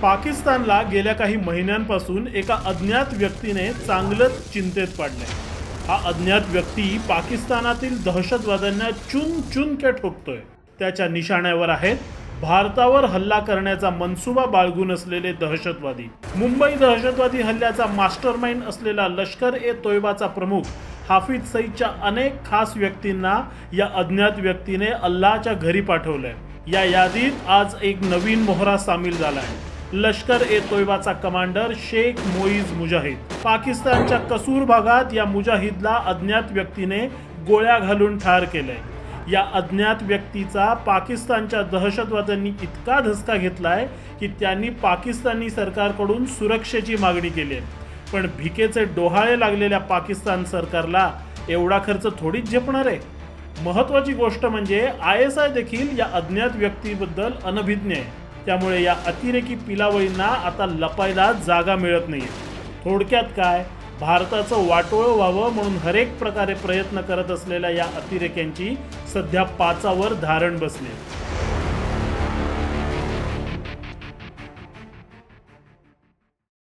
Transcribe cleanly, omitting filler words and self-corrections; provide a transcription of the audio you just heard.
पाकिस्तानला गेल्या काही महिन्यांपासून एका अज्ञात व्यक्तीने चांगलंच चिंतेत पाडलंय। हा अज्ञात व्यक्ती पाकिस्तानातील दहशतवाद्यांना चुन चुन के ठोकतोय। त्याच्या निशाण्यावर आहेत भारतावर हल्ला करण्याचा मनसुबा बाळगून असलेले दहशतवादी। मुंबई दहशतवादी हल्ल्याचा मास्टरमाइंड असलेला लष्कर ए तोयबाचा प्रमुख हाफिज सईदच्या अनेक खास व्यक्तींना या अज्ञात व्यक्तीने अल्लाहच्या घरी पाठवलंय। या यादीत आज एक नवीन मोहरा सामील झाला आहे। लष्कर ए तोयबाचा कमांडर शेख मोईज मुजाहिद। पाकिस्तानच्या कसूर भागात या मुजाहिदला अज्ञात व्यक्तीने गोळ्या घालून ठार केलंय। या अज्ञात व्यक्तीचा पाकिस्तानच्या दहशतवाद्यांनी इतका धसका घेतलाय की त्यांनी पाकिस्तानी सरकारकडून सुरक्षेची मागणी केली आहे। पण भिकेचे डोहाळे लागलेल्या पाकिस्तान सरकारला एवढा खर्च थोडीच झेपणार आहे। महत्त्वाची गोष्ट म्हणजे ISI देखील या अज्ञात व्यक्तीबद्दल अनभिज्ञ आहे। त्यामुळे या अतिरेकी पिलावळींना आता लपायला जागा मिळत नाही। थोडक्यात काय, भारताचं वाटोळं व्हावं म्हणून हरेक प्रकारे प्रयत्न करत असलेल्या या अतिरेक्यांची सध्या पाचावर धारण बसले।